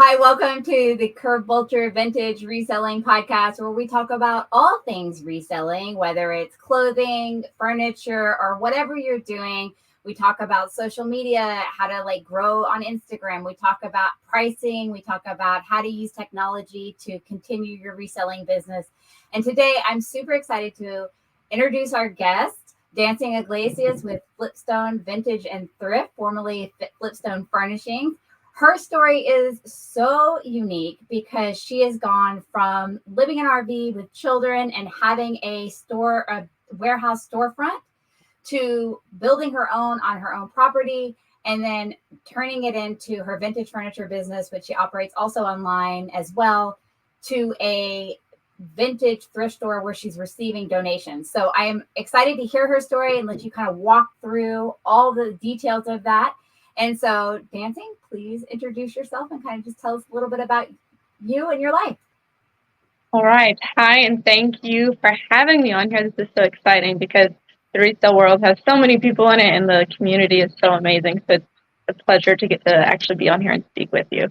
Hi, welcome to the CurbVulture Vintage Reselling Podcast, where we talk about all things reselling, whether it's clothing, furniture, or whatever you're doing. We talk about social media, how to grow on Instagram. We talk about pricing. We talk about how to use technology to continue your reselling business. And today I'm super excited to introduce our guest, Dancing Iglesias with Flipstone Vintage and Thrift, formerly Flipstone Furnishings. Her story is so unique because she has gone from living in an RV with children and having a warehouse storefront, to building her own on her own property and then turning it into her vintage furniture business, which she operates also online as well, to a vintage thrift store where she's receiving donations. So I am excited to hear her story and let you kind of walk through all the details of that. And so, Dancing, please introduce yourself and kind of just tell us a little bit about you and your life. All right. Hi, and thank you for having me on here. This is so exciting because the resale world has so many people in it, and the community is so amazing. So it's a pleasure to get to actually be on here and speak with you.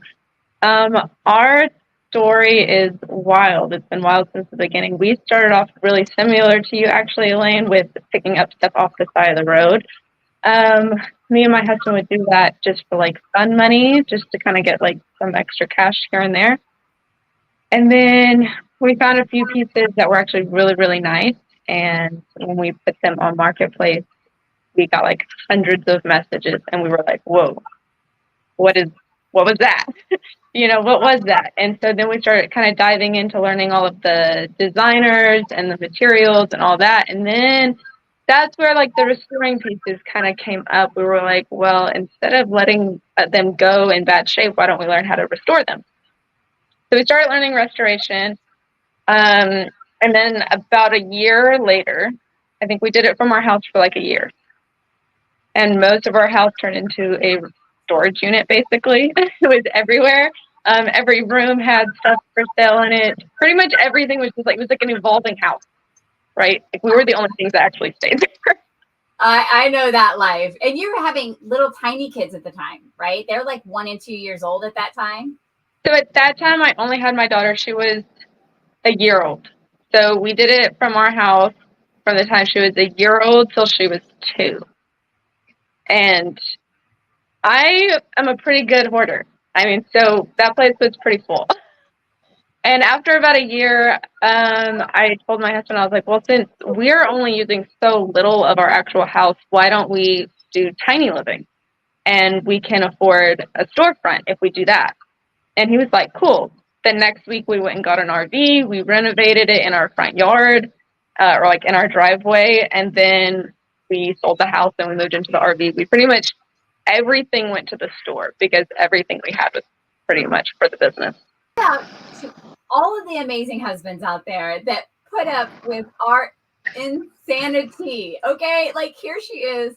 Our story is wild. It's been wild since the beginning. We started off really similar to you, actually, Elaine, with picking up stuff off the side of the road. Me and my husband would do that just for fun money, just to kind of get some extra cash here and there. And then we found a few pieces that were actually really, really nice. And when we put them on Marketplace, we got hundreds of messages, and we were like, whoa, what was that? What was that? And so then we started kind of diving into learning all of the designers and the materials and all that. And then that's where the restoring pieces kind of came up. We were like, well, instead of letting them go in bad shape, why don't we learn how to restore them? So we started learning restoration. And then about a year later, I think we did it from our house for a year. And most of our house turned into a storage unit, basically. It was everywhere. Every room had stuff for sale in it. Pretty much everything was just it was like an evolving house, right? We were the only things that actually stayed there. I know that life. And you were having little tiny kids at the time, right? They're 1 and 2 years old at that time. So at that time, I only had my daughter. She was a year old. So we did it from our house from the time she was a year old till she was 2. And I am a pretty good hoarder. So that place was pretty full. And after about a year, I told my husband, I was like, well, since we're only using so little of our actual house, why don't we do tiny living? And we can afford a storefront if we do that. And he was like, cool. The next week we went and got an RV. We renovated it in our front yard, or in our driveway. And then we sold the house and we moved into the RV. We pretty much, everything went to the store because everything we had was pretty much for the business. Yeah, to all of the amazing husbands out there that put up with our insanity. Okay, here she is,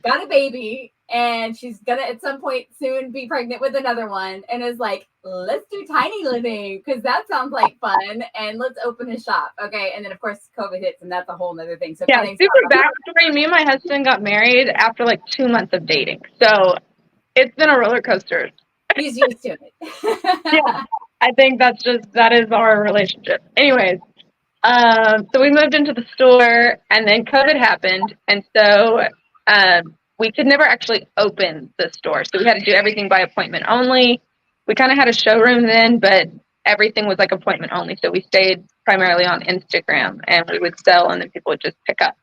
got a baby, and she's gonna at some point soon be pregnant with another one, and is like, let's do tiny living because that sounds like fun, and let's open a shop. Okay, and then of course COVID hits, and that's a whole nother thing. So yeah, super backstory. Me and my husband got married after 2 months of dating, so it's been a roller coaster. He's used to it. Yeah, I think that is our relationship. Anyways, so we moved into the store, and then COVID happened, and so we could never actually open the store. So we had to do everything by appointment only. We kind of had a showroom then, but everything was appointment only. So we stayed primarily on Instagram, and we would sell, and then people would just pick up.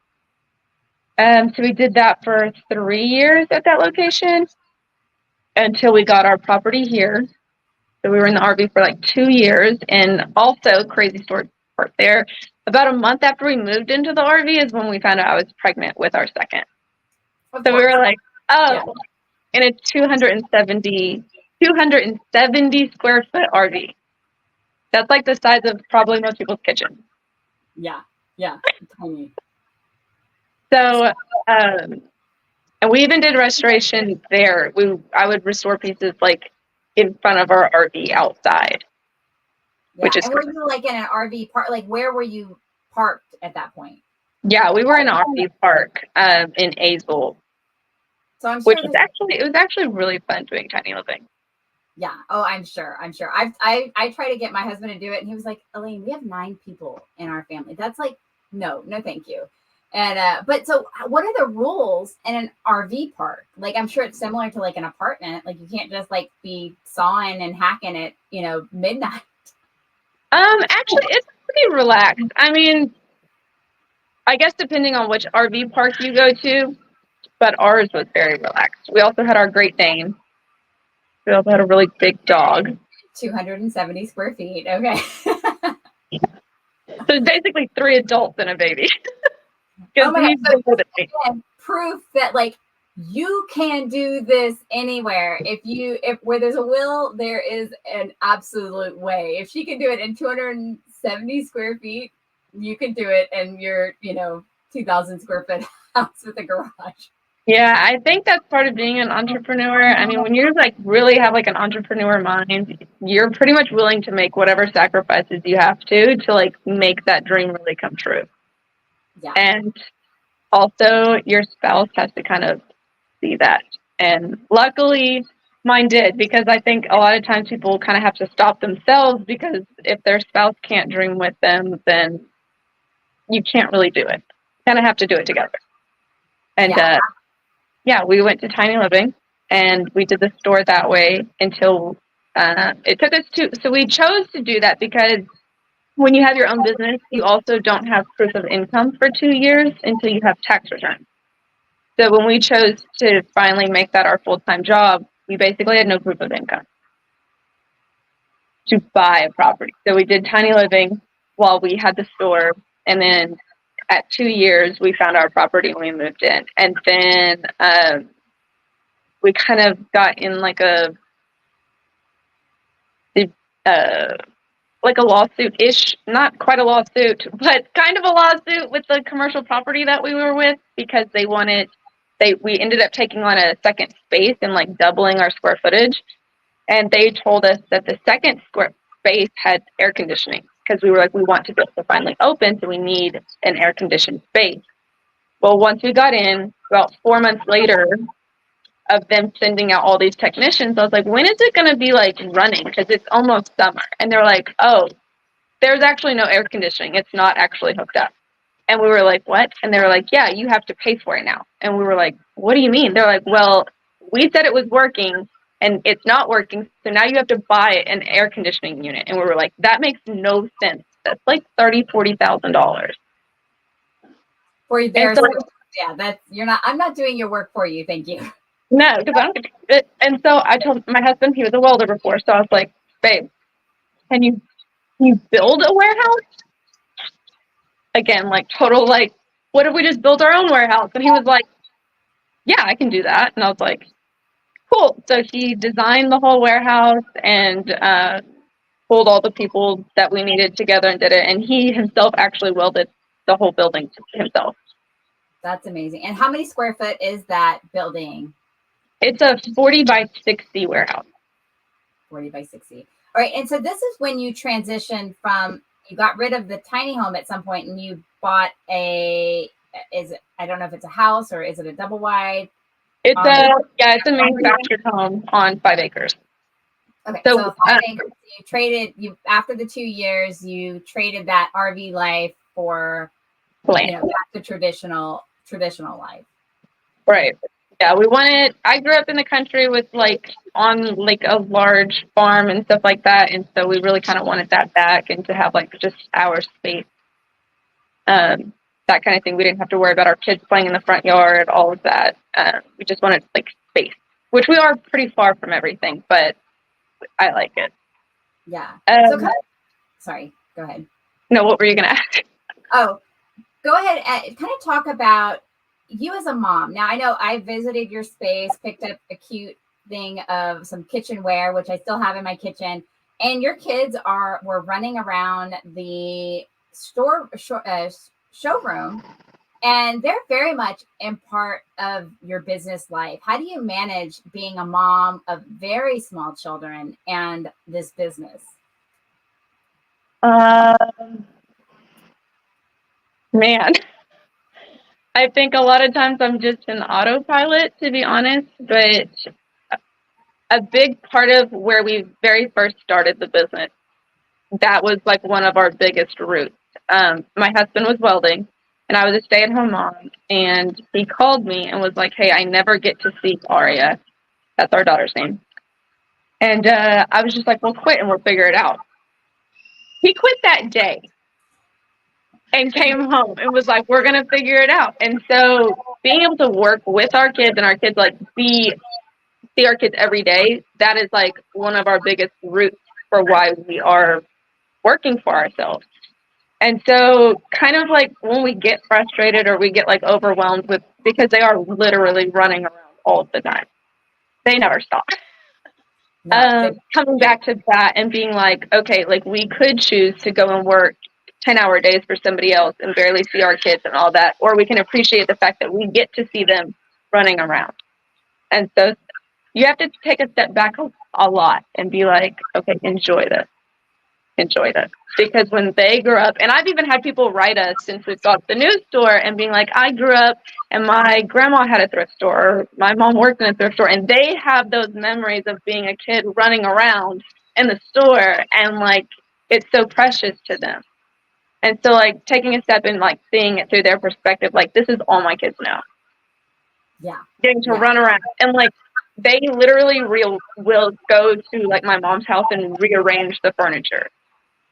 So we did that for 3 years at that location until we got our property here. So we were in the RV for 2 years, and also crazy story part there. About a month after we moved into the RV is when we found out I was pregnant with our second. So we were like, oh, yeah. And it's 270 square foot RV. That's the size of probably most people's kitchen. Yeah, tiny. So, and we even did restoration there. I would restore pieces in front of our RV outside. Yeah. Which is, and were you in an RV park? Where were you parked at that point? Yeah, we were in an RV park in Azle. So I'm sure it was actually really fun doing tiny living. Yeah. Oh, I'm sure. I'm sure. I try to get my husband to do it, and he was like, Elaine, we have 9 people in our family. That's like, no, no, thank you. And but so what are the rules in an RV park? Like, I'm sure it's similar to like an apartment. Like, you can't just like be sawing and hacking at, midnight. Actually, it's pretty relaxed. I mean, I guess depending on which RV park you go to, but ours was very relaxed. We also had our Great Dane. We also had a really big dog. 270 square feet. Okay. So it's basically 3 adults and a baby. Oh my He's God. bigger than me. Again, proof that like you can do this anywhere. If where there's a will, there is an absolute way. If she can do it in 270 square feet, you can do it in your, 2,000 square foot house with a garage. Yeah, I think that's part of being an entrepreneur. I mean, when you're like really have like an entrepreneur mind, you're pretty much willing to make whatever sacrifices you have to like make that dream really come true. Yeah. And also your spouse has to kind of see that. And luckily mine did, because I think a lot of times people kind of have to stop themselves, because if their spouse can't dream with them, then you can't really do it. You kind of have to do it together. And yeah, we went to Tiny Living and we did the store that way until it took us so we chose to do that because when you have your own business, you also don't have proof of income for 2 years until you have tax returns. So when we chose to finally make that our full-time job, we basically had no proof of income to buy a property. So we did Tiny Living while we had the store, and then at 2 years, we found our property and we moved in. And then we kind of got in like a lawsuit-ish, not quite a lawsuit, but kind of a lawsuit with the commercial property that we were with, because we ended up taking on a second space and like doubling our square footage. And they told us that the second square space had air conditioning, because we were like, we want to be able to finally open, so we need an air conditioned space. Well, once we got in, about 4 months later of them sending out all these technicians, I was like, when is it going to be like running? Because it's almost summer. And they're like, oh, there's actually no air conditioning. It's not actually hooked up. And we were like, what? And they were like, yeah, you have to pay for it now. And we were like, what do you mean? They're like, well, we said it was working and it's not working, so now you have to buy an air conditioning unit. And we were like, that makes no sense. That's like $40,000. For their yeah, I'm not doing your work for you, thank you. No, because I don't get it. And so I told my husband, he was a welder before, so I was like, babe, can you build a warehouse? Again, like total, like, what if we just built our own warehouse? And he was like, yeah, I can do that. And I was like, cool. So he designed the whole warehouse and pulled all the people that we needed together and did it. And he himself actually welded the whole building himself. That's amazing. And how many square foot is that building? It's a 40 by 60 warehouse. 40 by 60. All right. And so this is when you transitioned from, you got rid of the tiny home at some point and you bought I don't know if it's a house or is it a double wide? It's it's a manufactured home on 5 acres. Okay. So 5 acres, after the 2 years, you traded that RV life for back to traditional life. Right. Yeah, I grew up in the country with on a large farm and stuff like that. And so we really kind of wanted that back and to have just our space. That kind of thing. We didn't have to worry about our kids playing in the front yard, all of that. We just wanted space, which we are pretty far from everything, but I like it. Yeah. Sorry, go ahead. No, what were you going to ask? Oh, go ahead and kind of talk about you as a mom. Now, I know I visited your space, picked up a cute thing of some kitchenware, which I still have in my kitchen. And your kids were running around the showroom, and they're very much in part of your business life. How do you manage being a mom of very small children and this business? Man, I think a lot of times I'm just an autopilot, to be honest, but a big part of where we very first started the business, that was like one of our biggest roots. My husband was welding, and I was a stay-at-home mom, and he called me and was like, hey, I never get to see Aria. That's our daughter's name. And I was just like, well, quit and we'll figure it out. He quit that day and came home and was like, we're going to figure it out. And so being able to work with our kids and our kids like see our kids every day, that is like one of our biggest roots for why we are working for ourselves. And so kind of like when we get frustrated or we get like overwhelmed with, because they are literally running around all the time. They never stop. Coming back to that and being like, okay, like we could choose to go and work 10-hour days for somebody else and barely see our kids and all that, or we can appreciate the fact that we get to see them running around. And so you have to take a step back a lot and be like, okay, enjoy this. Because when they grow up, and I've even had people write us since we've got the new store and being like, I grew up and my grandma had a thrift store, or my mom worked in a thrift store, and they have those memories of being a kid running around in the store, and like it's so precious to them. And so like taking a step and like seeing it through their perspective, like this is all my kids know. Yeah. Getting to run around and like they literally will go to like my mom's house and rearrange the furniture.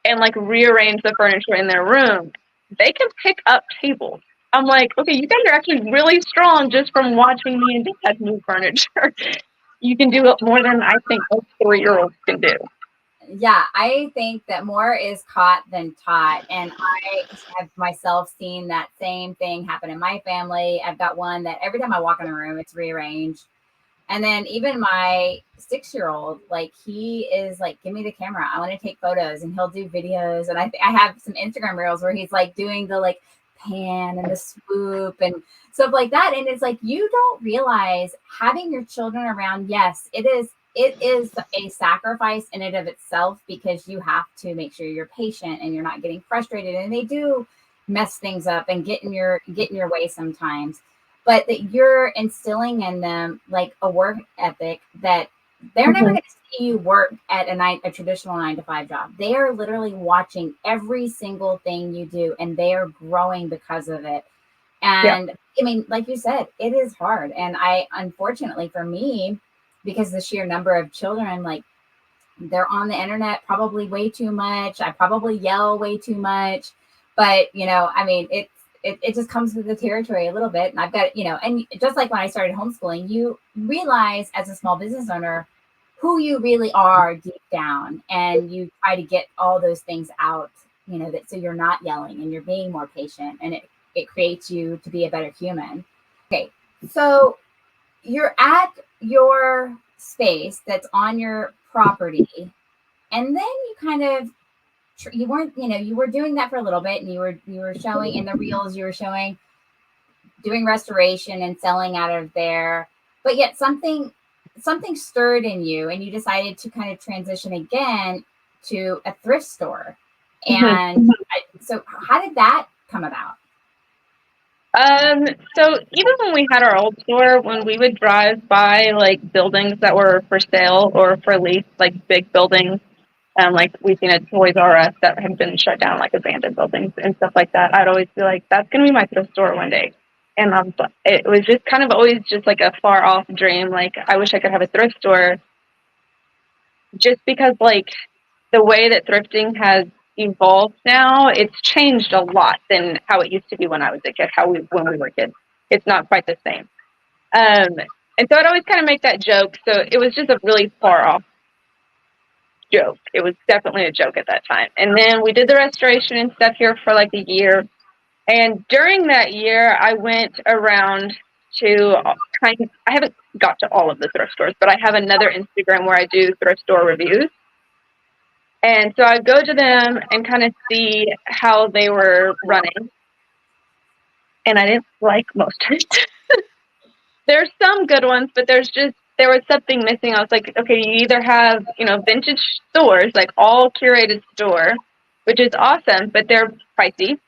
And like rearrange the furniture in their room. They can pick up tables. I'm like, okay, you guys are actually really strong just from watching me and Dad move furniture. You can do it more than I think most 4-year-olds can do. Yeah, I think that more is caught than taught. And I have myself seen that same thing happen in my family. I've got one that every time I walk in a room, it's rearranged. And then even my 6-year-old, like he is like, give me the camera. I want to take photos, and he'll do videos. And I have some Instagram reels where he's like doing the like pan and the swoop and stuff like that. And it's like, you don't realize having your children around. Yes, it is a sacrifice in and of itself, because you have to make sure you're patient and you're not getting frustrated. And they do mess things up and get in your way sometimes. But that you're instilling in them like a work ethic that they're never going to see you work at a traditional 9-to-5 job. They are literally watching every single thing you do, and they are growing because of it. And I mean, like you said, it is hard. And unfortunately for me, because the sheer number of children, like they're on the internet probably way too much. I probably yell way too much, but I mean, it just comes with the territory a little bit. And I've got, and just like when I started homeschooling, you realize as a small business owner who you really are deep down, and you try to get all those things out, that so you're not yelling and you're being more patient, and it creates you to be a better human. Okay, so you're at your space that's on your property, and then you kind of you weren't, you were doing that for a little bit, and you were showing in the reels, you were showing doing restoration and selling out of there, but yet something stirred in you, and you decided to kind of transition again to a thrift store. And so how did that come about? So even when we had our old store, when we would drive by like buildings that were for sale or for lease, like big buildings, like we've seen a Toys R Us that had been shut down, like abandoned buildings and stuff like that, I'd always be like, that's going to be my thrift store one day. And it was just kind of always just like a far off dream. Like, I wish I could have a thrift store, just because like the way that thrifting has evolved now, it's changed a lot than how it used to be when I was a kid, when we were kids. It's not quite the same. And so I'd always kind of make that joke. So it was just a really far off joke. It was definitely a joke at that time. And then we did the restoration and stuff here for like a year. And during that year, I went around to I haven't got to all of the thrift stores, but I have another Instagram where I do thrift store reviews. And so I go to them and kind of see how they were running. And I didn't like most of it. There's some good ones, but there was something missing. I was like, okay, you either have, vintage stores, like all curated store, which is awesome, but they're pricey.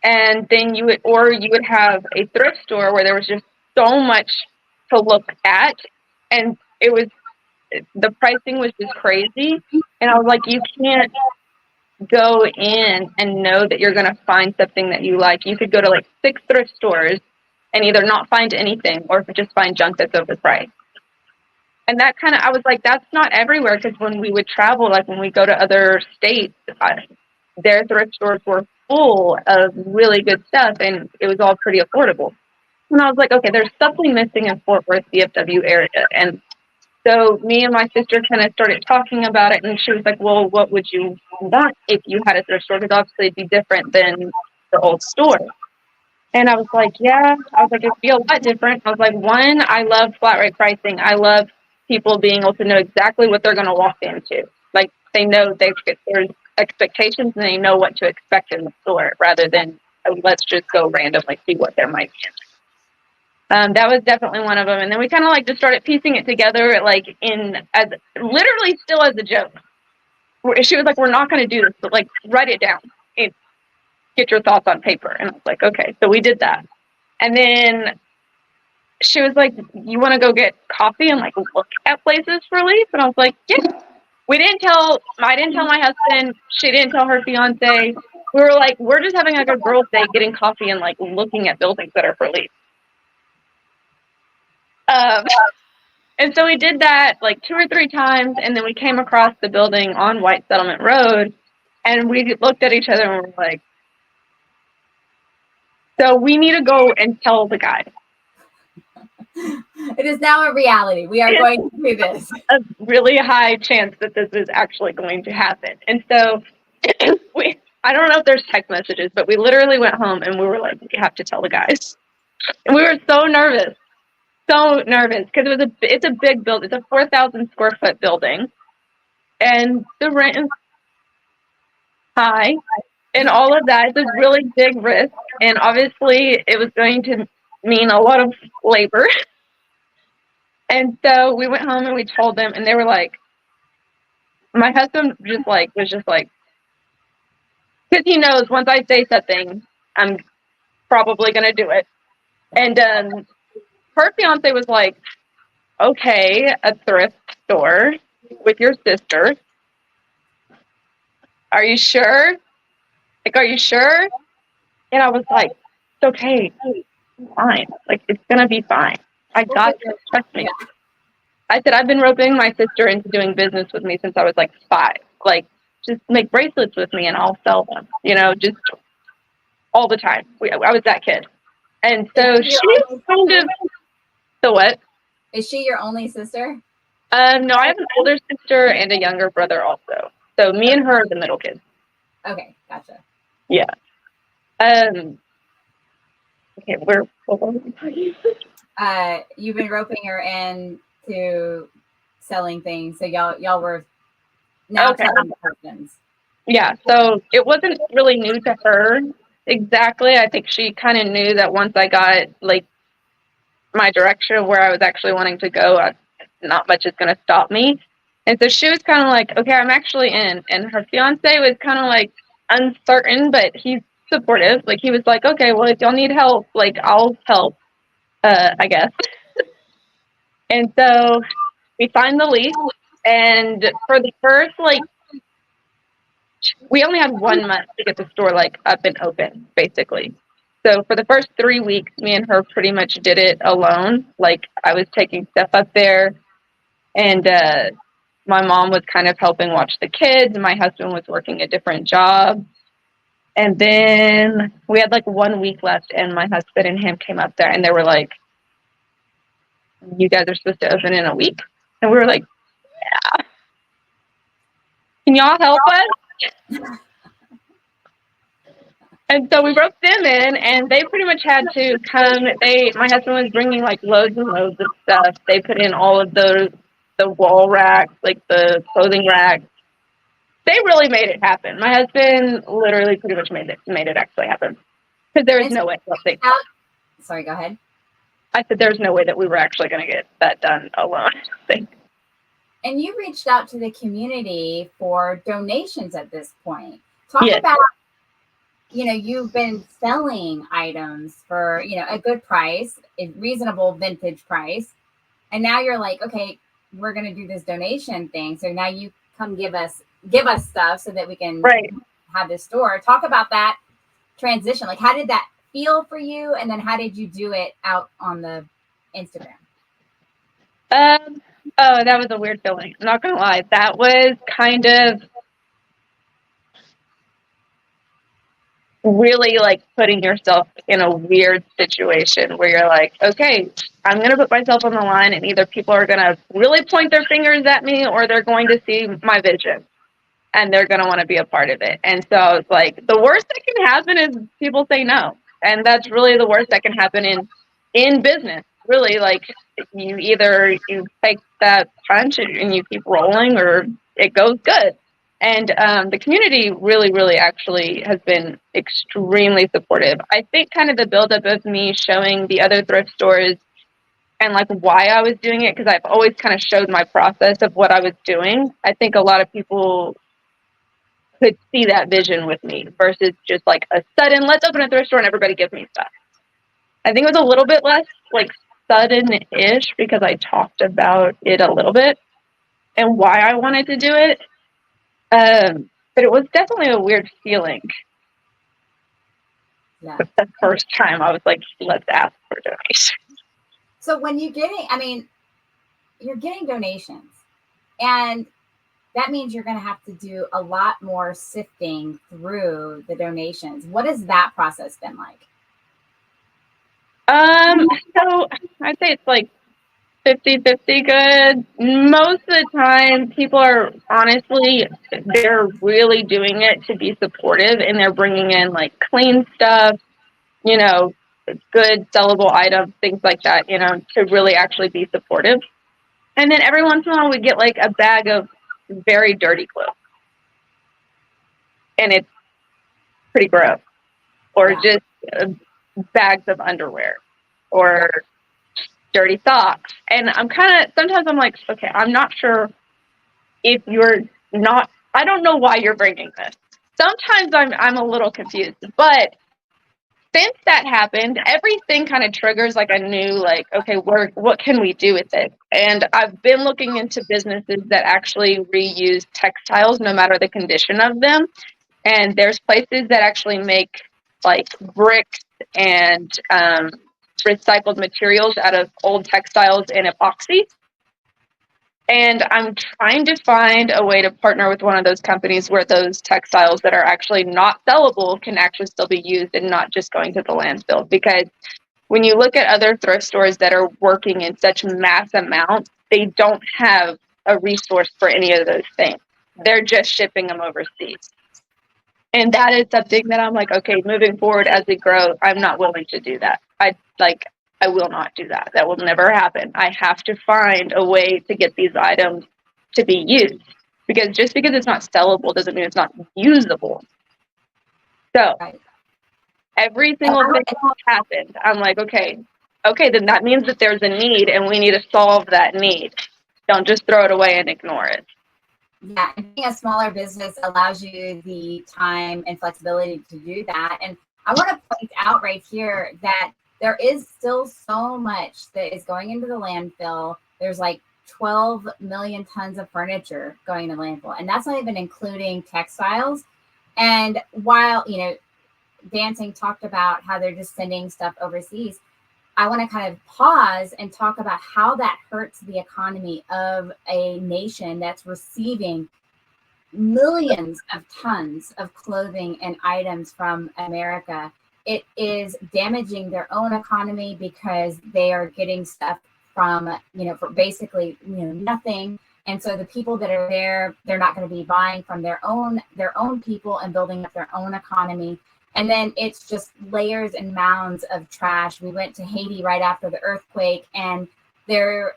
And then you would have a thrift store where there was just so much to look at, and it was the pricing was just crazy. And I was like, you can't go in and know that you're going to find something that you like. You could go to like 6 thrift stores and either not find anything or just find junk that's overpriced. And that kind of, I was like, that's not everywhere, because when we would travel, like when we go to other states, their thrift stores were full of really good stuff, and it was all pretty affordable. And I was like, okay, there's something missing in Fort Worth, DFW area. And so me and my sister kind of started talking about it, and she was like, well, what would you want if you had a thrift store? Because obviously it'd be different than the old store. And I was like, yeah, I was like, it'd be a lot different. I was like, one, I love flat rate pricing. I love people being able to know exactly what they're going to walk into. Like they know there's expectations and they know what to expect in the store, rather than let's just go randomly see what there might be. That was definitely one of them. And then we kind of like just started piecing it together, like as literally still as a joke. She was like, we're not going to do this, but like write it down. Get your thoughts on paper. And I was like, okay. So we did that. And then she was like, you want to go get coffee and like look at places for lease? And I was like, yeah. I didn't tell my husband. She didn't tell her fiance. We were like, we're just having like a girls' day, getting coffee and like looking at buildings that are for lease. And so we did that like 2 or 3 times, and then we came across the building on White Settlement Road, and we looked at each other and we were like, so we need to go and tell the guy. It is now a reality. We are going to do this. A really high chance that this is actually going to happen. And so I don't know if there's text messages, but we literally went home and we were like, we have to tell the guys. And we were so nervous because it's a big building. It's a 4,000 square foot building, and the rent is high, and all of that is a really big risk. And obviously, it was going to mean a lot of labor. And so we went home and we told them, and they were like, my husband was just like, because he knows once I say something, I'm probably going to do it. And her fiance was like, okay, a thrift store with your sister. Are you sure? Like, are you sure? And I was like, it's okay. Fine. Like, it's going to be fine. I got this. Trust me. Yeah. I said, I've been roping my sister into doing business with me since I was like 5. Like, just make bracelets with me and I'll sell them, just all the time. I was that kid. And so she's kind of, the what? Is she your only sister? No, I have an older sister and a younger brother also. So me and her are the middle kids. Okay, gotcha. Yeah. Okay, what were we talking about? You've been roping her into selling things, so y'all were now selling persons. Yeah, so it wasn't really new to her exactly. I think she kind of knew that once I got like my direction of where I was actually wanting to go, not much is going to stop me. And so she was kind of like, okay, I'm actually in. And her fiance was kind of like uncertain, but he's supportive. Like he was like, okay, well, if y'all need help, like I'll help, I guess. And so we signed the lease, and for the first, like, we only had 1 month to get the store like up and open, basically. So for the first 3 weeks, me and her pretty much did it alone. Like I was taking stuff up there, and my mom was kind of helping watch the kids. My husband was working a different job. And then we had like 1 week left, and my husband and him came up there, and they were like, you guys are supposed to open in a week. And we were like, yeah. Can y'all help us? And so we broke them in, and they pretty much had to come. My husband was bringing like loads and loads of stuff. They put in all of the wall racks, like the clothing racks. They really made it happen. My husband literally pretty much made it actually happen, because there was no way. Sorry, go ahead. I said there's no way that we were actually going to get that done alone. And you reached out to the community for donations at this point. Talk about, you've been selling items for, a good price, a reasonable vintage price. And now you're like, okay, we're going to do this donation thing. So now you come give us stuff so that we can Right. have this store. Talk about that transition. Like, how did that feel for you? And then how did you do it out on the Instagram? Oh, that was a weird feeling. I'm not gonna lie. That was kind of really like putting yourself in a weird situation where you're like, okay, I'm going to put myself on the line, and either people are going to really point their fingers at me, or they're going to see my vision and they're going to want to be a part of it. And so it's like, the worst that can happen is people say no. And that's really the worst that can happen in business. Really, like, you either you take that punch and you keep rolling, or it goes good. And the community really, really actually has been extremely supportive. I think kind of the buildup of me showing the other thrift stores and like why I was doing it, because I've always kind of showed my process of what I was doing. I think a lot of people could see that vision with me versus just like a sudden, let's open a thrift store and everybody give me stuff. I think it was a little bit less like sudden-ish because I talked about it a little bit and why I wanted to do it. But it was definitely a weird feeling. Yeah. The first time I was like, let's ask for donations. So when you're getting donations, and that means you're going to have to do a lot more sifting through the donations. What has that process been like? So I'd say it's like 50-50 good. Most of the time, people are honestly, they're really doing it to be supportive, and they're bringing in like clean stuff, you know, good sellable items, things like that, you know, to really actually be supportive. And then every once in a while, we get like a bag of very dirty clothes, and it's pretty gross, or just bags of underwear, or dirty socks. And sometimes I'm like, okay, I'm not sure if you're not, I don't know why you're bringing this. Sometimes I'm a little confused, but since that happened, everything kind of triggers like a new, like, okay, what can we do with it? And I've been looking into businesses that actually reuse textiles no matter the condition of them. And there's places that actually make like bricks and recycled materials out of old textiles and epoxy. And I'm trying to find a way to partner with one of those companies where those textiles that are actually not sellable can actually still be used and not just going to the landfill. Because when you look at other thrift stores that are working in such mass amounts, they don't have a resource for any of those things. They're just shipping them overseas. And that is something that I'm like, okay, moving forward as we grow, I'm not willing to do that. I will not do that. That will never happen. I have to find a way to get these items to be used, because just because it's not sellable doesn't mean it's not usable. So every single thing that happened, I'm like, okay, then that means that there's a need and we need to solve that need. Don't just throw it away and ignore it. Yeah, and being a smaller business allows you the time and flexibility to do that. And I want to point out right here that there is still so much that is going into the landfill. There's like 12 million tons of furniture going to landfill, and that's not even including textiles. And while, Dancing talked about how they're just sending stuff overseas, I want to kind of pause and talk about how that hurts the economy of a nation that's receiving millions of tons of clothing and items from America. It is damaging their own economy because they are getting stuff from, for basically, nothing. And so the people that are there, they're not going to be buying from their own people and building up their own economy. And then it's just layers and mounds of trash. We went to Haiti right after the earthquake, and they're,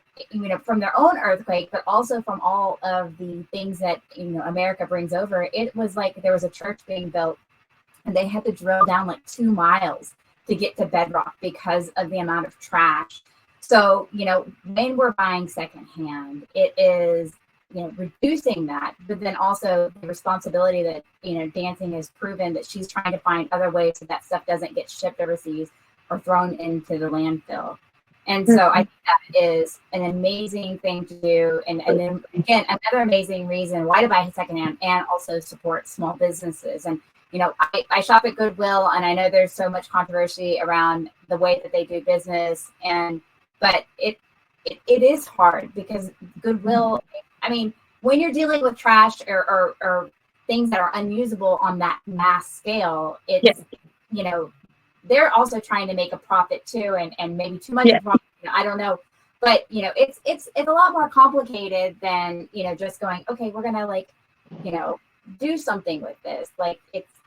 from their own earthquake, but also from all of the things that, America brings over. It was like there was a church being built, and they had to drill down like 2 miles to get to bedrock because of the amount of trash. So, when we're buying secondhand, it is, reducing that, but then also the responsibility that, Dancing has proven that she's trying to find other ways so that stuff doesn't get shipped overseas or thrown into the landfill. And so I think that is an amazing thing to do. And then again, another amazing reason why to buy secondhand and also support small businesses. And, I shop at Goodwill, and I know there's so much controversy around the way that they do business. But it is hard because Goodwill, I mean, when you're dealing with trash or things that are unusable on that mass scale, it's, they're also trying to make a profit too, and maybe too much profit. I don't know, but it's a lot more complicated than just going, okay, we're gonna do something with this. Like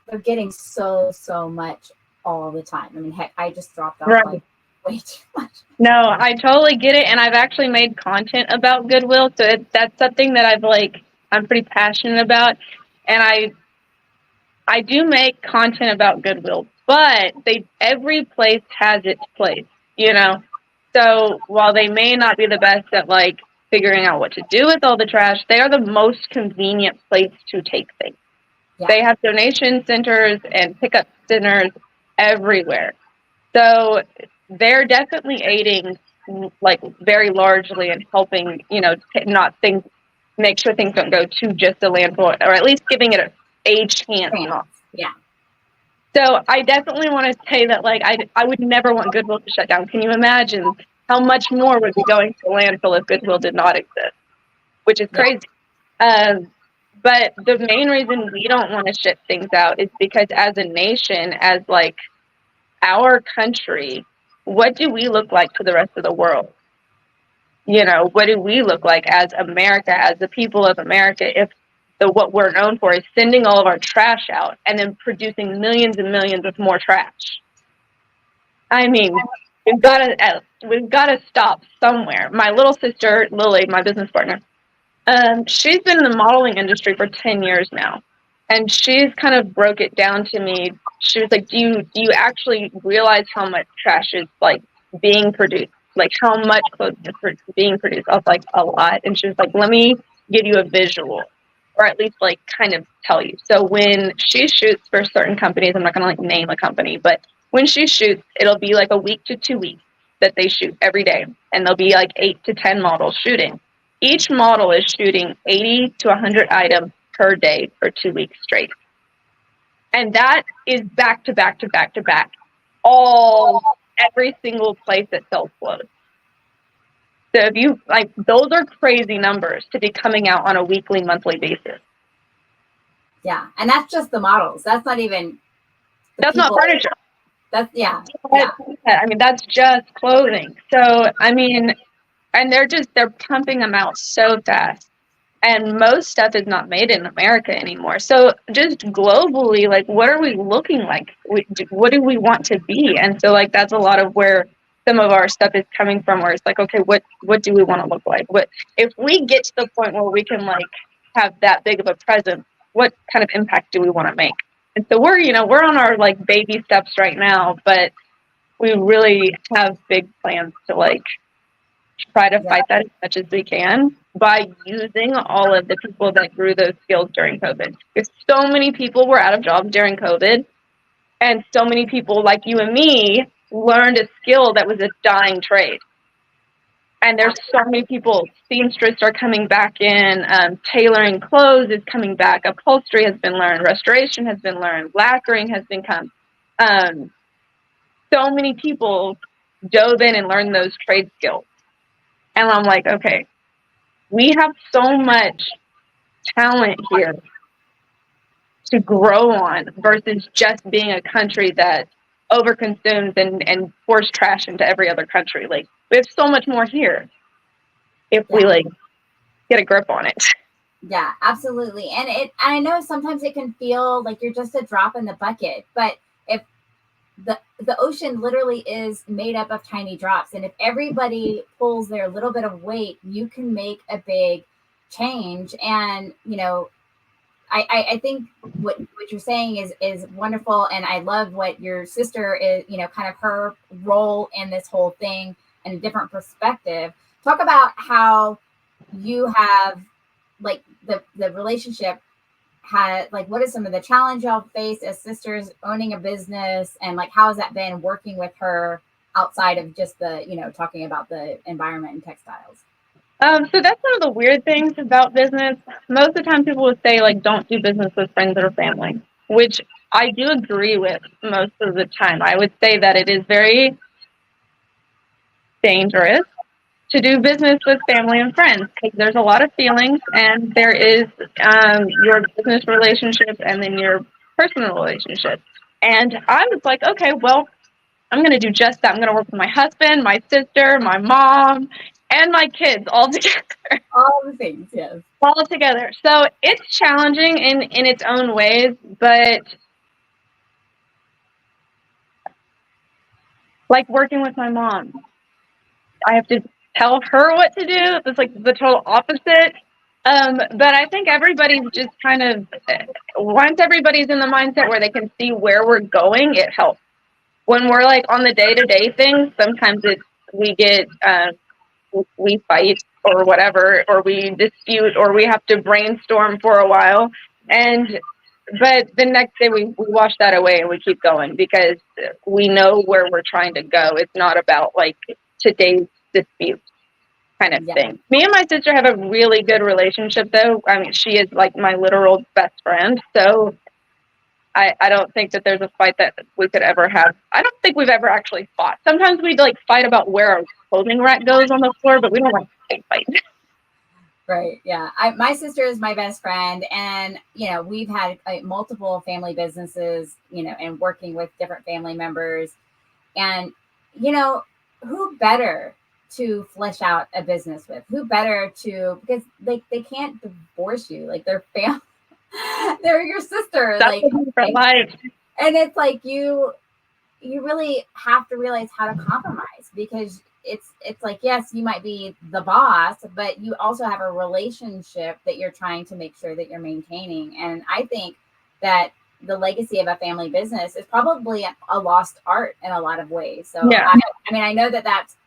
they're getting so much all the time. I mean, heck, I just dropped off way too much. No, I totally get it, and I've actually made content about Goodwill, so that's something that I'm pretty passionate about, and I do make content about Goodwill, but every place has its place, So while they may not be the best at figuring out what to do with all the trash, they are the most convenient place to take things. Yeah. They have donation centers and pickup centers everywhere. So they're definitely aiding very largely in helping, make sure things don't go to just a landfill, or at least giving it a chance. Yeah. So I definitely want to say that I would never want Goodwill to shut down. Can you imagine how much more would be going to landfill if Goodwill did not exist? Which is crazy. But the main reason we don't want to ship things out is because as a nation, as our country, what do we look like to the rest of the world? What do we look like as America, as the people of America, if what we're known for is sending all of our trash out and then producing millions and millions of more trash? I mean, we've got to stop somewhere. My little sister, Lily, my business partner, she's been in the modeling industry for 10 years now. And she's kind of broke it down to me. She was like, do you actually realize how much trash is being produced? How much clothing is being produced? I was like, a lot. And she was like, let me give you a visual, or at least kind of tell you. So when she shoots for certain companies, I'm not going to name a company, but when she shoots, it'll be a week to 2 weeks that they shoot every day. And there'll be 8 to 10 models shooting. Each model is shooting 80 to 100 items per day for 2 weeks straight. And that is back to back to back to back. Every single place that sells clothes. So if you those are crazy numbers to be coming out on a weekly, monthly basis. Yeah. And that's just the models. That's not even not furniture. That's I mean, that's just clothing. So I mean, and they're pumping them out so fast. And most stuff is not made in America anymore. So just globally, what are we looking like? What do we want to be? And so that's a lot of where some of our stuff is coming from, where it's okay, what do we want to look like? What if we get to the point where we can have that big of a presence, what kind of impact do we want to make? And so we're on our baby steps right now, but we really have big plans to try to fight that as much as we can by using all of the people that grew those skills during COVID. Because so many people were out of jobs during COVID, and so many people like you and me learned a skill that was a dying trade. And there's so many people. Seamstress are coming back in. Tailoring clothes is coming back. Upholstery has been learned. Restoration has been learned. Lacquering has been come. So many people dove in and learned those trade skills. And I'm like, okay, we have so much talent here to grow on versus just being a country that overconsumes and pours trash into every other country. We have so much more here if we get a grip on it. Yeah, absolutely. And I know sometimes it can feel like you're just a drop in the bucket, but if the ocean literally is made up of tiny drops, and if everybody pulls their little bit of weight, you can make a big change. And I think what you're saying is wonderful, and I love what your sister is, kind of her role in this whole thing and a different perspective. Talk about how you have the relationship had what are some of the challenges y'all face as sisters owning a business, and how has that been working with her outside of just the, talking about the environment and textiles? So that's one of the weird things about business. Most of the time people would say, like, don't do business with friends or family, which I do agree with most of the time. I would say that it is very dangerous to do business with family and friends because there's a lot of feelings, and there is your business relationship and then your personal relationship. And I was like, okay, well, I'm going to do just that. I'm going to work with my husband, my sister, my mom, and my kids all together. All the things, yes. All together. So it's challenging in its own ways, but like working with my mom, I have to tell her what to do. It's like the total opposite. But I think everybody's just kind of, once everybody's in the mindset where they can see where we're going, it helps. When we're like on the day-to-day things, sometimes we get, we fight or whatever, or we dispute, or we have to brainstorm for a while. But the next day we wash that away and we keep going because we know where we're trying to go. It's not about like today's dispute kind of thing. Me and my sister have a really good relationship though. I mean, she is like my literal best friend. So I don't think that there's a fight that we could ever have. I don't think we've ever actually fought. Sometimes we'd like fight about where our clothing rack goes on the floor, but we don't like fight. Right. Yeah. My sister is my best friend, and we've had multiple family businesses, and working with different family members, and who better to flesh out a business with? Who better to, because they can't divorce you, like they're family, they're your sister, That's for life. And it's like you really have to realize how to compromise, because it's like, yes, you might be the boss, but you also have a relationship that you're trying to make sure that you're maintaining. And I think that the legacy of a family business is probably a lost art in a lot of ways. So yeah. I mean, I know that that's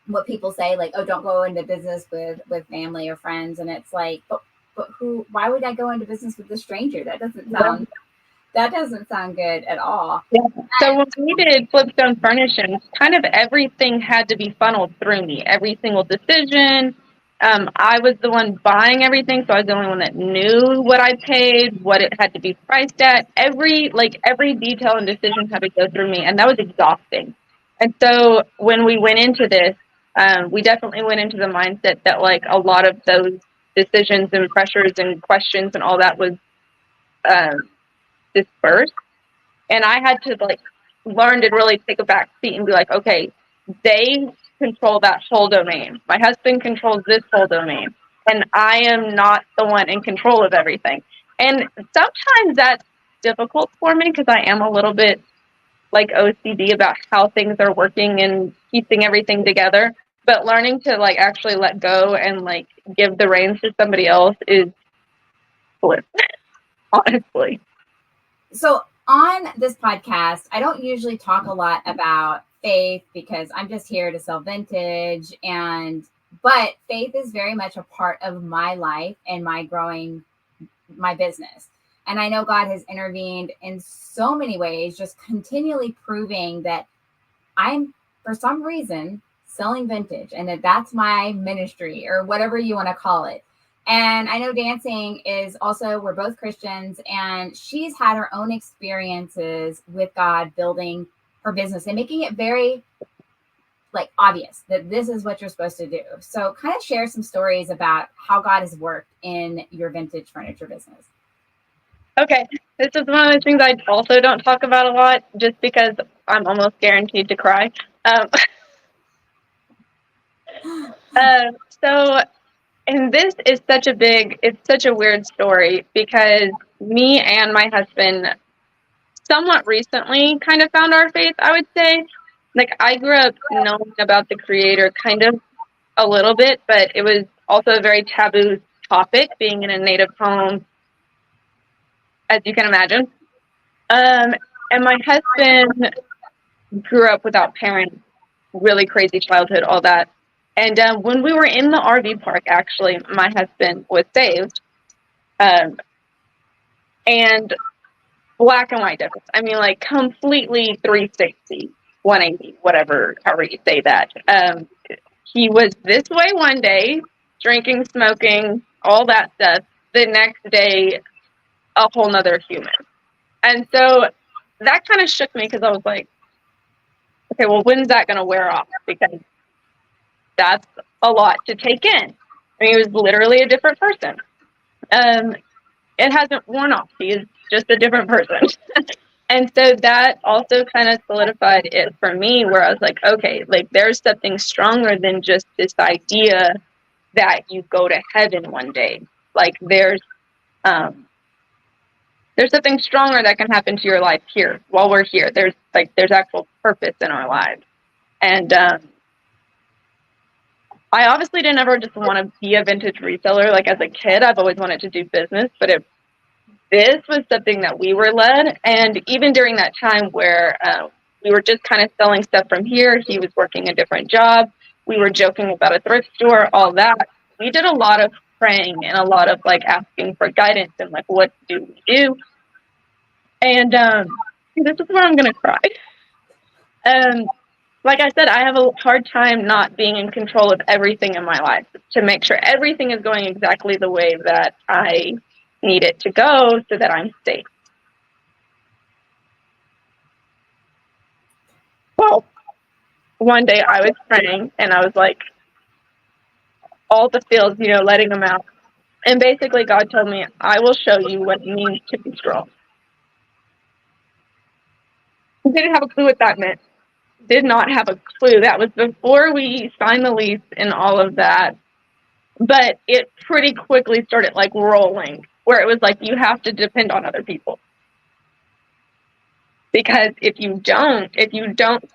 what people say, like, oh, don't go into business with family or friends. And it's like, but why would I go into business with a stranger? That doesn't sound good at all. Yeah. So when we did Flipstone Furnishings, kind of everything had to be funneled through me. Every single decision. I was the one buying everything, so I was the only one that knew what I paid, what it had to be priced at. Every detail and decision had to go through me, and that was exhausting. And so when we went into this, we definitely went into the mindset that like a lot of those decisions and pressures and questions and all that was dispersed. And I had to like learn to really take a back seat and be like, okay, they control that whole domain. My husband controls this whole domain, and I am not the one in control of everything. And sometimes that's difficult for me because I am a little bit like OCD about how things are working and piecing everything together. But learning to like actually let go and like give the reins to somebody else is bliss, honestly. So on this podcast, I don't usually talk a lot about faith because I'm just here to sell vintage, but faith is very much a part of my life and my growing my business. And I know God has intervened in so many ways, just continually proving that I'm, for some reason, selling vintage and that's my ministry or whatever you want to call it. And I know dancing is also, we're both Christians, and she's had her own experiences with God building her business and making it very like obvious that this is what you're supposed to do. So kind of share some stories about how God has worked in your vintage furniture business. Okay, this is one of those things I also don't talk about a lot just because I'm almost guaranteed to cry. And this is it's such a weird story because me and my husband somewhat recently kind of found our faith, I would say. Like, I grew up knowing about the Creator kind of a little bit, but it was also a very taboo topic, being in a Native home, as you can imagine. And my husband grew up without parents, really crazy childhood, all that. And when we were in the RV park, actually, my husband was saved. And black and white difference. I mean, like completely 360. 180, whatever, however you say that. He was this way one day, drinking, smoking, all that stuff. The next day, a whole nother human. And so that kind of shook me because I was like, okay, well, when's that going to wear off? Because that's a lot to take in. I mean, he was literally a different person. It hasn't worn off. He is just a different person. And so that also kind of solidified it for me, where I was like, okay, like there's something stronger than just this idea that you go to heaven one day. Like there's something stronger that can happen to your life here while we're here. There's actual purpose in our lives. And I obviously didn't ever just want to be a vintage reseller. Like as a kid, I've always wanted to do business, but this was something that we were led. And even during that time where we were just kind of selling stuff from here, he was working a different job. We were joking about a thrift store, all that. We did a lot of praying and a lot of like asking for guidance and like, what do we do? And this is where I'm going to cry. Like I said, I have a hard time not being in control of everything in my life to make sure everything is going exactly the way that I need it to go so that I'm safe. Well, one day I was praying and I was like, all the feels, letting them out. And basically God told me, I will show you what it means to be strong. I didn't have a clue what that meant. Did not have a clue. That was before we signed the lease and all of that. But it pretty quickly started like rolling, where it was like you have to depend on other people. Because if you don't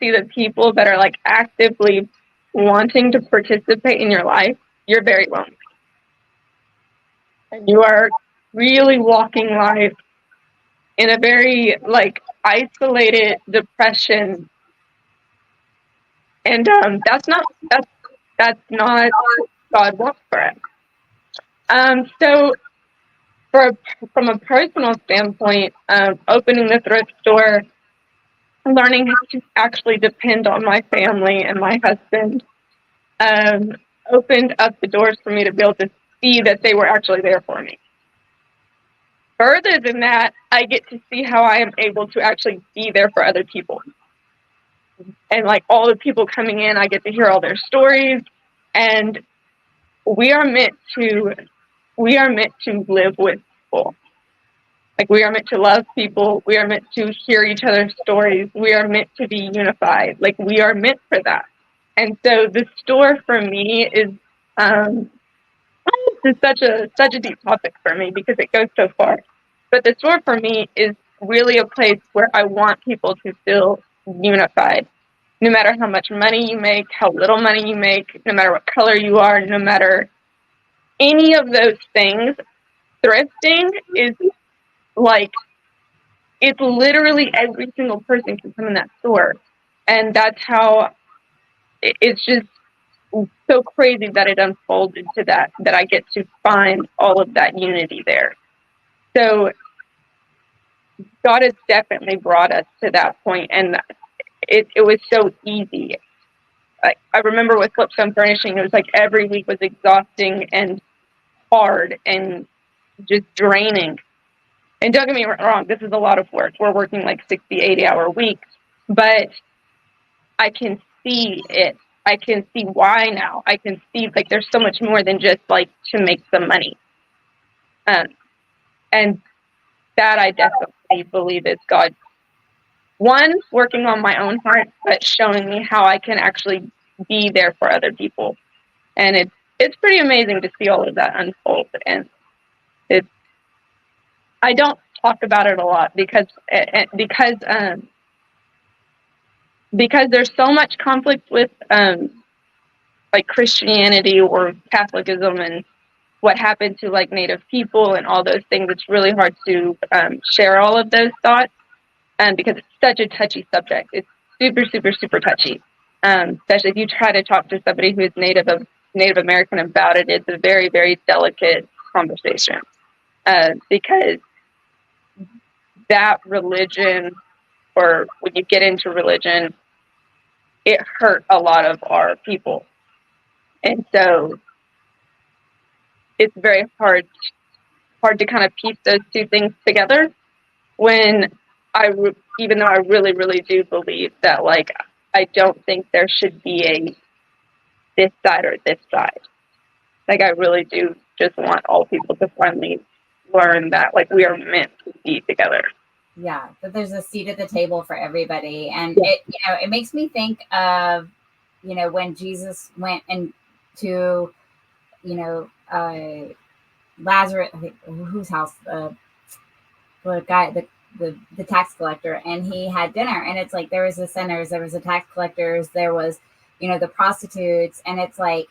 see the people that are like actively wanting to participate in your life, you're very lonely. And you are really walking life in a very like isolated depression. And that's not God wants for us. So from a personal standpoint, opening the thrift store, learning how to actually depend on my family and my husband, opened up the doors for me to be able to see that they were actually there for me. Further than that, I get to see how I am able to actually be there for other people. And like all the people coming in, I get to hear all their stories, and we are meant to live with people. Like we are meant to love people. We are meant to hear each other's stories. We are meant to be unified. Like we are meant for that. And so the store for me is such a deep topic for me because it goes so far. But the store for me is really a place where I want people to feel unified. No matter how much money you make, how little money you make, no matter what color you are, no matter any of those things, thrifting is like, it's literally every single person can come in that store. And that's how it's just so crazy that it unfolded to that I get to find all of that unity there. So God has definitely brought us to that point, and it was so easy. I remember with Flipstone Furnishing, it was like every week was exhausting and hard and just draining. And don't get me wrong, this is a lot of work. We're working like 60, 80-hour weeks, but I can see it. I can see why now. I can see like there's so much more than just like to make some money. And that I definitely believe is God, one, working on my own heart, but showing me how I can actually be there for other people. And it's pretty amazing to see all of that unfold. And I don't talk about it a lot because there's so much conflict with like Christianity or Catholicism and what happened to like Native people and all those things. It's really hard to share all of those thoughts because it's such a touchy subject. It's super, super, super touchy. Especially if you try to talk to somebody who is Native American about it, it's a very, very delicate conversation because that religion, or when you get into religion, it hurt a lot of our people. And so it's very hard to kind of piece those two things together when even though I really, really do believe that, like, I don't think there should be a this side or this side. Like, I really do just want all people to finally learn that, like, we are meant to be together. Yeah, that there's a seat at the table for everybody. And it makes me think of, when Jesus went into, Lazarus, whose house, the guy, the tax collector, and he had dinner, and it's like there was the sinners, there was the tax collectors, there was, the prostitutes, and it's like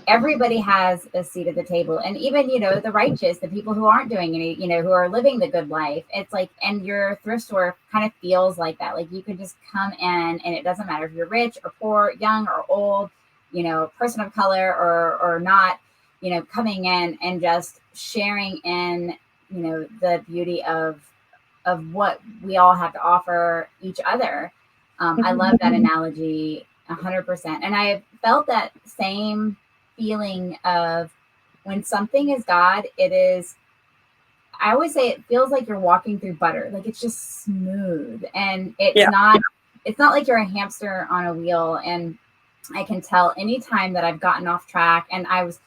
everybody has a seat at the table. And even, the righteous, the people who aren't doing any, who are living the good life. It's like, and your thrift store kind of feels like that. Like you can just come in and it doesn't matter if you're rich or poor, young or old, person of color or not, coming in and just sharing in, the beauty of what we all have to offer each other. I love that analogy 100%. And I have felt that same feeling of when something is God, I always say it feels like you're walking through butter. Like it's just smooth, and it's not like you're a hamster on a wheel. And I can tell anytime that I've gotten off track, and I was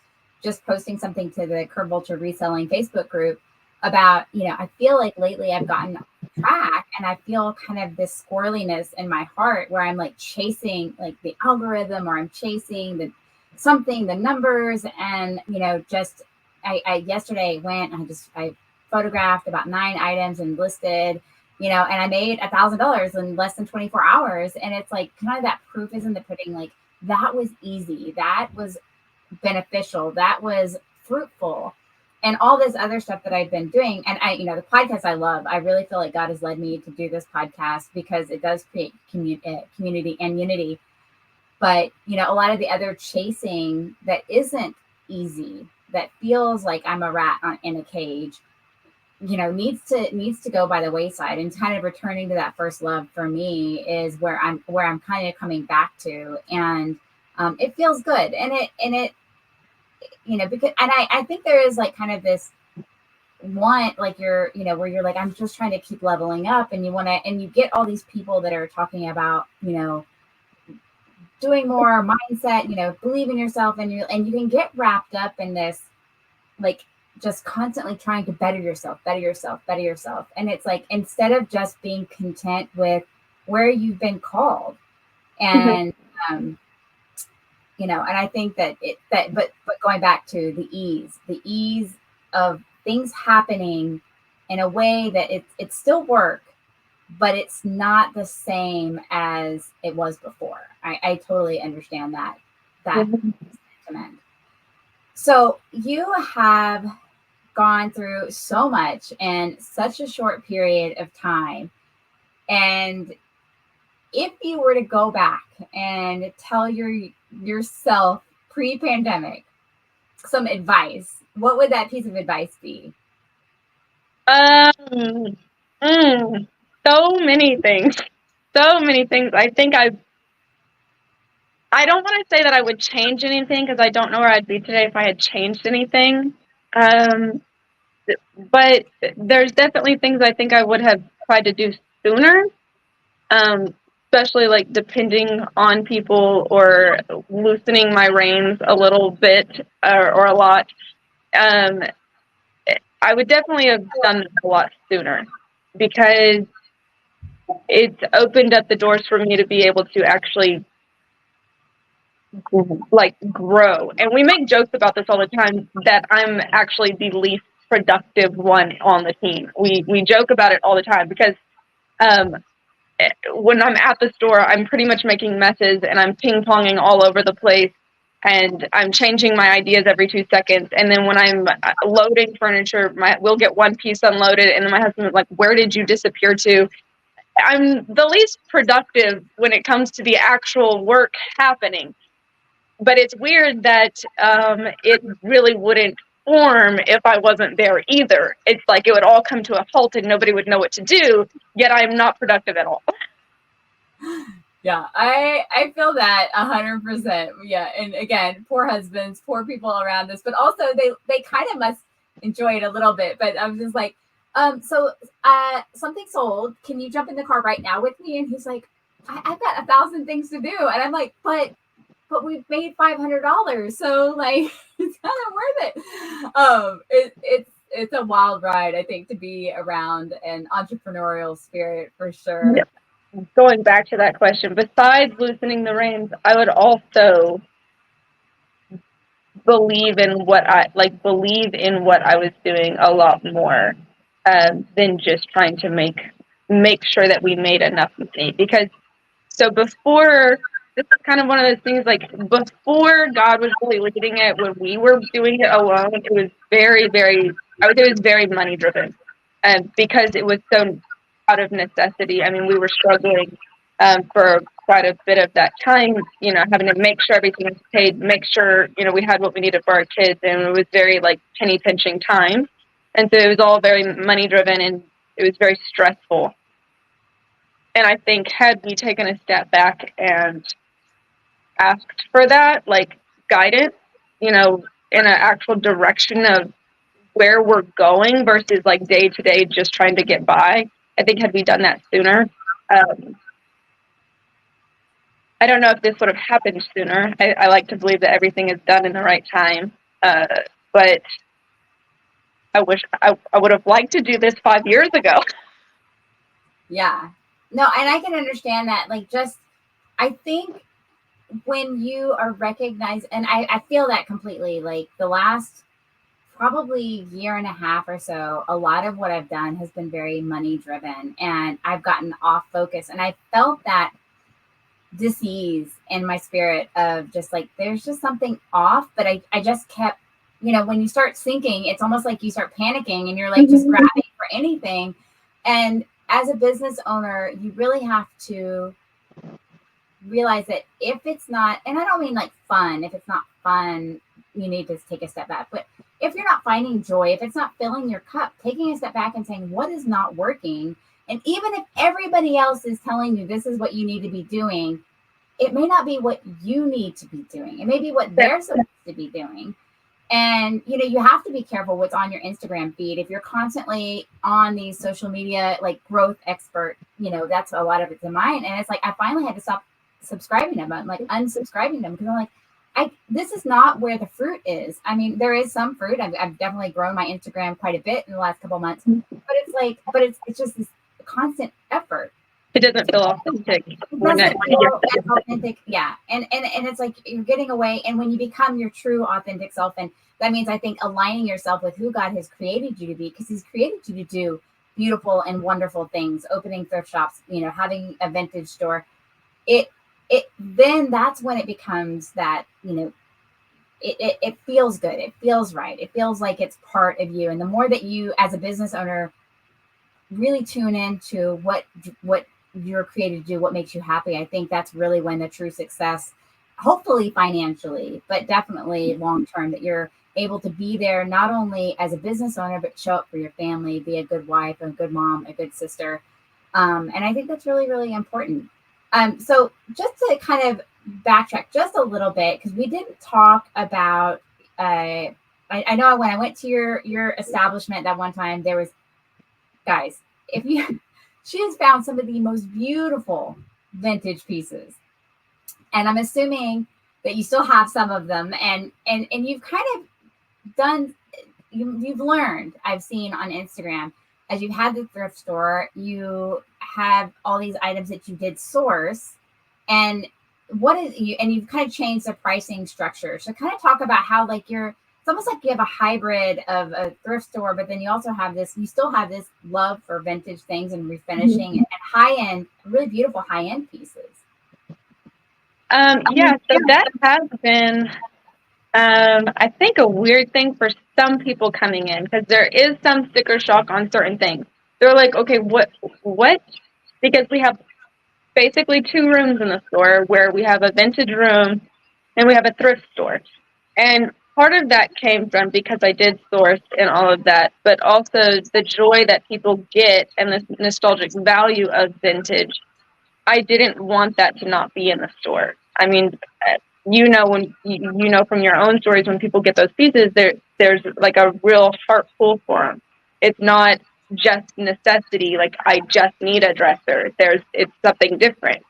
just posting something to the CurbVulture reselling Facebook group about, I feel like lately I've gotten off track, and I feel kind of this squirreliness in my heart where I'm like chasing like the algorithm, or I'm chasing the numbers. And, just, I yesterday went, I photographed about 9 items and listed, and I made $1,000 in less than 24 hours. And it's like, kind of that proof is in the pudding. Like that was easy. That was beneficial. That was fruitful. And all this other stuff that I've been doing. And the podcast I love, I really feel like God has led me to do this podcast because it does create community and unity. But, a lot of the other chasing that isn't easy, that feels like I'm a rat in a cage, needs to go by the wayside. And kind of returning to that first love for me is where I'm kind of coming back to. And it feels good. And it because, and I think there is like kind of this one, like where you're like, I'm just trying to keep leveling up, and you get all these people that are talking about, doing more mindset, believe in yourself, and you can get wrapped up in this, like just constantly trying to better yourself. And it's like, instead of just being content with where you've been called, and, and I think that but going back to the ease of things happening in a way that it's still work, but it's not the same as it was before. I totally understand that sentiment. So you have gone through so much in such a short period of time. And if you were to go back and tell yourself pre-pandemic some advice, what would that piece of advice be? So many things. I think I don't want to say that I would change anything, because I don't know where I'd be today if I had changed anything. But there's definitely things I think I would have tried to do sooner, especially like depending on people or loosening my reins a little bit or a lot. I would definitely have done this a lot sooner, because it's opened up the doors for me to be able to actually like grow. And we make jokes about this all the time, that I'm actually the least productive one on the team. We joke about it all the time, because when I'm at the store, I'm pretty much making messes, and I'm ping-ponging all over the place, and I'm changing my ideas every 2 seconds. And then when I'm loading furniture, we'll get one piece unloaded, and then my husband's like, where did you disappear to? I'm the least productive when it comes to the actual work happening. But it's weird that it really wouldn't form if I wasn't there either. It's like it would all come to a halt and nobody would know what to do, yet I'm not productive at all. Yeah, I feel that 100%. Yeah, and again, poor husbands, poor people around us, but also they kind of must enjoy it a little bit. But I'm just like, so something sold. Can you jump in the car right now with me? And he's like, I've got 1,000 things to do, and I'm like, but we've made $500, so like it's kind of worth it. It's a wild ride, I think, to be around an entrepreneurial spirit for sure. Yep. Going back to that question, besides loosening the reins, I would also believe in what I was doing a lot more than just trying to make sure that we made enough money. Because so before, this is kind of one of those things, like before God was really leading it, when we were doing it alone, it was very, very, I would say it was very money driven, because it was so out of necessity. I mean, we were struggling for quite a bit of that time, having to make sure everything was paid, make sure, we had what we needed for our kids. And it was very like penny pinching time. And so it was all very money driven, and it was very stressful. And I think had we taken a step back and asked for that, like guidance, in an actual direction of where we're going versus like day to day just trying to get by, I think had we done that sooner, I don't know if this would have happened sooner. I like to believe that everything is done in the right time. But I wish I would have liked to do this 5 years ago. Yeah. No, and I can understand that. Like, just, I think when you are recognized, and I feel that completely, like the last probably year and a half or so, a lot of what I've done has been very money driven, and I've gotten off focus. And I felt that dis-ease in my spirit of just like, there's just something off. But I just kept, when you start sinking, it's almost like you start panicking and you're like just grabbing for anything. And as a business owner, you really have to realize that if it's not, and I don't mean like fun, if it's not fun, you need to take a step back. But if you're not finding joy, if it's not filling your cup, taking a step back and saying, what is not working? And even if everybody else is telling you this is what you need to be doing, it may not be what you need to be doing. It may be what they're supposed to be doing. And, you have to be careful what's on your Instagram feed. If you're constantly on these social media, like growth expert, that's a lot of it's in mine. And it's like, I finally had to stop subscribing them. I'm like unsubscribing them because I'm like, this is not where the fruit is. I mean, there is some fruit. I've definitely grown my Instagram quite a bit in the last couple of months, but it's just this constant effort. It doesn't feel authentic. Authentic, yeah. And it's like you're getting away. And when you become your true authentic self, and that means, I think, aligning yourself with who God has created you to be, because He's created you to do beautiful and wonderful things, opening thrift shops, having a vintage store. Then that's when it becomes that, it feels good. It feels right. It feels like it's part of you. And the more that you, as a business owner, really tune into what you're created to do, what makes you happy, I think that's really when the true success, hopefully financially, but definitely long term, that you're able to be there not only as a business owner, but show up for your family, be a good wife, a good mom, a good sister. And I think that's really, really important. So just to kind of backtrack just a little bit, because we didn't talk about, I know when I went to your establishment that one time, there was, guys, she has found some of the most beautiful vintage pieces. And I'm assuming that you still have some of them, and you've kind of done, you've learned, I've seen on Instagram, as you've had the thrift store, you have all these items that you did source, and you've kind of changed the pricing structure. So kind of talk about how, like, it's almost like you have a hybrid of a thrift store, but then you still have this love for vintage things and refinishing and high-end, really beautiful high-end pieces. So that has been, I think, a weird thing for some people coming in, because there is some sticker shock on certain things. They're like, okay, what? Because we have basically 2 rooms in the store, where we have a vintage room and we have a thrift store. And part of that came from because I did source and all of that, but also the joy that people get and the nostalgic value of vintage I didn't want that to not be in the store. I mean, when you know from your own stories, when people get those pieces, there's like a real heart pull for them. It's not just necessity. Like, I just need a dresser. It's something different.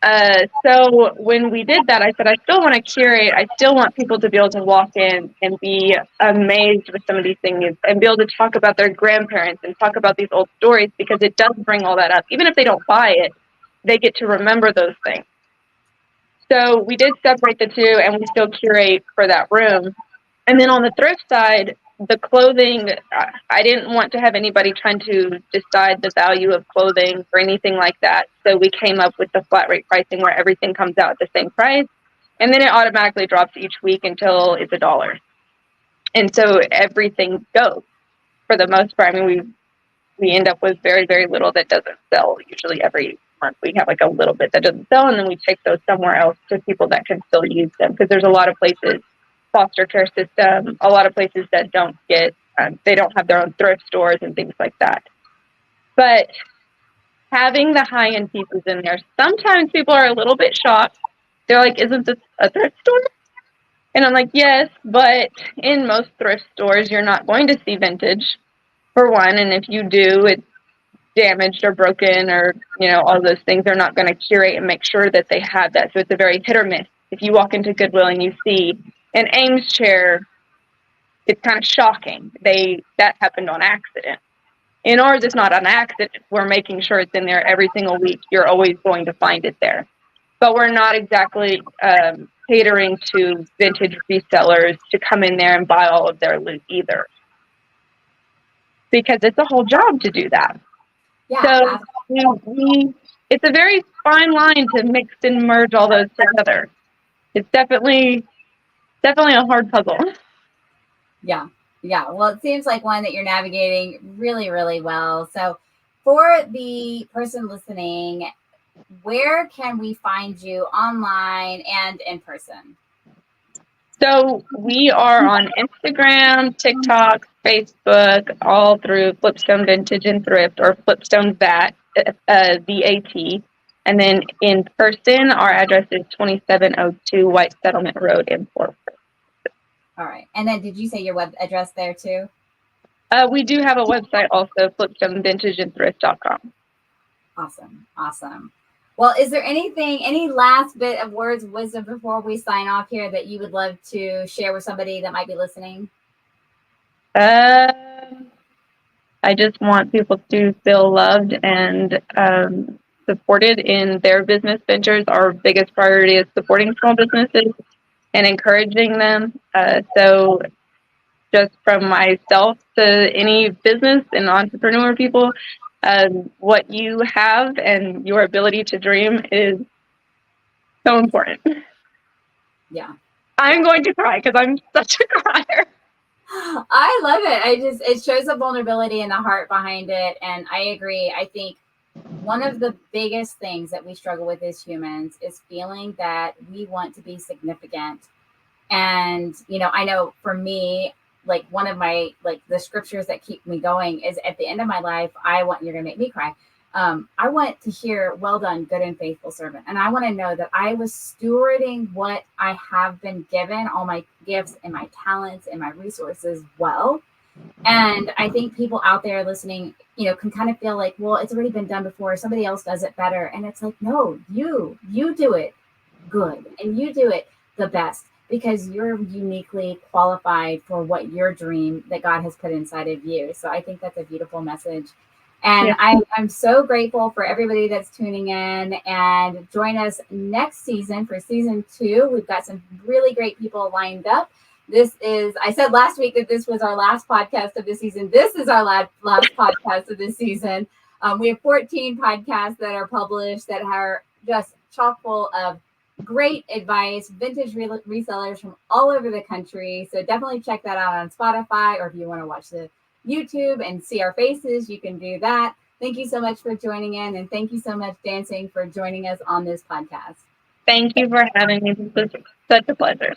So when we did that, I said, I still want to curate. I still want people to be able to walk in and be amazed with some of these things and be able to talk about their grandparents and talk about these old stories, because it does bring all that up. Even if they don't buy it, they get to remember those things. So we did separate the two, and we still curate for that room. And then on the thrift side, the clothing, I didn't want to have anybody trying to decide the value of clothing or anything like that. So we came up with the flat rate pricing where everything comes out at the same price. And then it automatically drops each week until it's $1. And so everything goes for the most part. I mean, we end up with very, very little that doesn't sell. Usually every month we have like a little bit that doesn't sell, and then we take those somewhere else to people that can still use them, because there's a lot of places, foster care system, a lot of places that don't get, they don't have their own thrift stores and things like that. But having the high-end pieces in there, sometimes people are a little bit shocked. They're like, isn't this a thrift store? And I'm like, yes, but in most thrift stores, you're not going to see vintage, for one. And if you do, it's damaged or broken or, all those things. They're not going to curate and make sure that they have that. So it's a very hit or miss. If you walk into Goodwill and you see an Ames chair, it's kind of shocking. That happened on accident. In ours, it's not an accident. We're making sure it's in there every single week. You're always going to find it there. But we're not exactly catering to vintage resellers to come in there and buy all of their loot either, because it's a whole job to do that. Yeah. So it's a very fine line to mix and merge all those together. It's definitely a hard puzzle. Yeah. Well, it seems like one that you're navigating really, really well. So for the person listening, where can we find you online and in person? So we are on Instagram, TikTok, Facebook, all through Flipstone Vintage and Thrift, or Flipstone VAT, VAT. And then in person, our address is 2702 White Settlement Road in Fort Worth. All right. And then did you say your web address there too? We do have a website also, flipstonevintageandthrift.com. Awesome. Well, is there any last bit of words of wisdom before we sign off here that you would love to share with somebody that might be listening? I just want people to feel loved and supported in their business ventures. Our biggest priority is supporting small businesses and encouraging them. So just from myself to any business and entrepreneur people, what you have and your ability to dream is so important. Yeah. I'm going to cry because I'm such a crier. I love it. It shows the vulnerability and the heart behind it. And I agree. I think one of the biggest things that we struggle with as humans is feeling that we want to be significant. And, I know for me, like one of my, the scriptures that keep me going is at the end of my life, you're going to make me cry. I want to hear, well done, good and faithful servant. And I want to know that I was stewarding what I have been given, all my gifts and my talents and my resources well. And I think people out there listening, can kind of feel like, well, it's already been done before. Somebody else does it better. And it's like, no, you do it good and you do it the best, because you're uniquely qualified for what your dream that God has put inside of you. So I think that's a beautiful message. And yeah. I'm so grateful for everybody that's tuning in, and join us next season for season 2. We've got some really great people lined up. I said last week that this was our last podcast of the season. This is our last podcast of the season. We have 14 podcasts that are published that are just chock full of great advice, vintage resellers from all over the country. So definitely check that out on Spotify, or if you want to watch the YouTube and see our faces, you can do that. Thank you so much for joining in, and thank you so much, Dancing, for joining us on this podcast. Thank you for having me. This was such a pleasure.